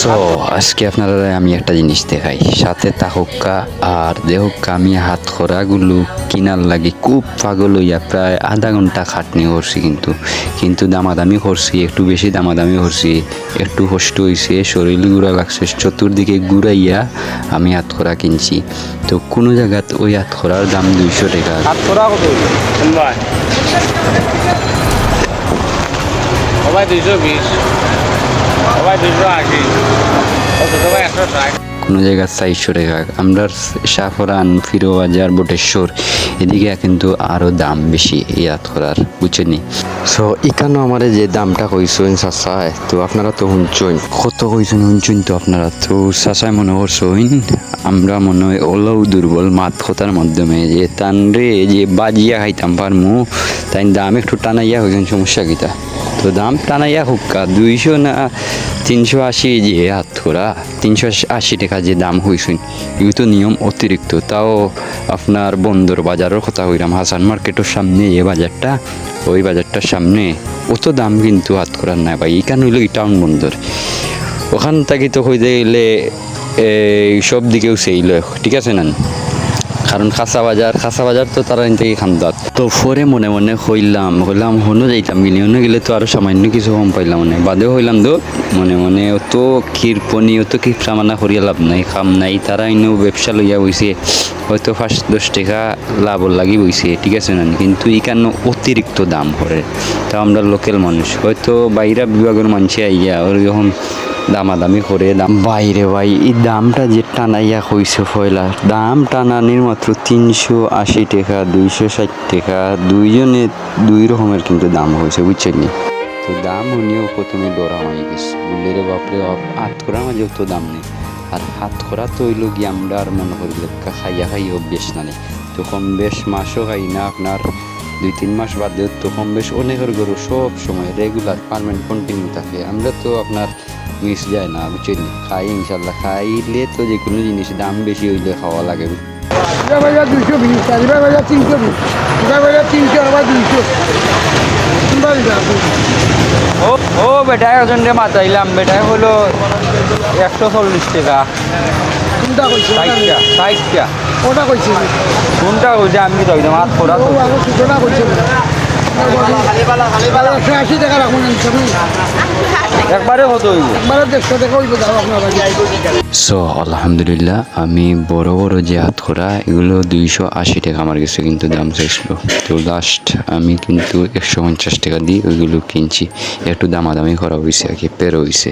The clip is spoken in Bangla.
সো আজকে আপনারা আমি একটা জিনিস দেখাই, সাথে তাহক্কা আর দেহক্কা। আমি হাত খোরাগুলো কিনার লাগে খুব পাগল হইয়া প্রায় আধা ঘন্টা খাটনি করছি, কিন্তু দামাদামি করছি, একটু বেশি দামাদামি করছি, একটু কষ্ট হয়েছে, শরীর গুঁড়া লাগছে, চতুর্দিকে ঘুরাইয়া আমি হাত খোরা কিনছি। তো কোনো জায়গাত ওই হাত খোরার দাম 200 টাকা। হাত খোরা কত সবাই 220, সবাই 280, সবাই 160। কোনো জায়গায় 400 টাকা। আমরা শাহরান, ফিরোবাজার, বটেশ্বর এদিকে কিন্তু আরও দাম বেশি এই আতকরার, বুঝছেনি? সো এখানে আমার যে দামটা কইছেন চাচায়, তো আপনারা তো শুনছেন কত কইছেন, শুনছেন তো আপনারা। তো চাচায় মনে করছেন আমরা মনে হয় ওলাও দুর্বল মাত কথার মাধ্যমে যে তানরে যে বাজিয়া খাইতাম পারমু, তাই দাম একটু টানাইয়া হয়েছেন, সমস্যা কিতা? তো দাম টানাইয়া হুক্কা 200 না 380, যে আতকরা 380 টাকা যে দাম হয়েছেন, এগুলো তো নিয়ম অতিরিক্ত। তাও আপনার বন্দর বাজারের কথা হইলাম, হাসান মার্কেটের সামনে যে বাজারটা, ওই বাজারটার সামনে অত দাম কিন্তু হাত করার না ভাই। এখানে হইল টাউন বন্দর, ওখান থেকে তো হইতে গেলে সব দিকেও সেইল, ঠিক আছে না? কারণ খাসা বাজার তো তারা থেকে খান্দাত। তো পরে মনে মনে হইলাম হনো যাইতাম গিনি, হনো গেলে তো আরো সামান্য কিছু কম পাইলাম, মানে বাদেও হইলাম তো মনে অত কৃপণি, অত কিপসা মানা করিয়া লাভ নাই, খাম নাই। তারা এনেও ব্যবসা লইয়া বইছে, হয়তো 5-10 টাকা লাভ লাগি বইছে, ঠিক আছে না? কিন্তু এখানে অতিরিক্ত দাম করে। তাও আমরা লোকাল মানুষ, হয়তো বাইরা বিভাগের মানুষে আইয়া ওর যখন দামাদামি করে দাম বাইরে ভাই, এই দামটা যে টানাইয়া কইছে পয়লা, দাম টানানির মাত্র 380 টাকা, 260 টাকা, দুইজনে দুই রকমের কিন্তু দাম হয়েছে, বুঝছেন? তো দাম উনিও প্রথমে ডরা হয়ে গেছে, বললে রে বাপরে বাপ, হাত খোরা মাঝে তো দাম নেই। আর হাত খোরা তো হইল গিয়ে আমরা আর মনে করি খাইয়া অভ্যেস না নেই। তো কম বেশ মাসও খাই না, আপনার 2-3 মাস বাদে তো কম বেশ অনেকের গরু সব সময় রেগুলার পারমানেন্ট কন্টিনিউ থাকে। আমরা তো আপনার মিস যায় না, বুঝছেন? খাই ইনশাল্লাহ, খাইলে তো যে কোনো জিনিস দাম বেশি হইলে খাওয়া লাগে। 220, 320, 300, আবার 200। ও বেটায় ওজনে মাতাইলাম, বেটায় হলো 140 টাকা। কোনটা কইছে? 60টা। ওটা কইছে কোনটা কইছে আমি তো একদম হাত খোরা তো। আবার সুতোটা কইছে 180 টাকা রাখুন তুমি। একবারে কত হইব? একবারে 150 টাকা হইব, দাও আপনার বাড়ি। সো আলহামদুলিল্লাহ, আমি বড় যে হাত খোরা এগুলো 280 টাকা আমার কাছে কিন্তু দাম চাইছিল। তো লাস্ট আমি কিন্তু 150 টাকা দিয়ে ওইগুলো কিনছি, একটু দামাদামি করা হয়েছে আর কি, পেরো হয়েছে।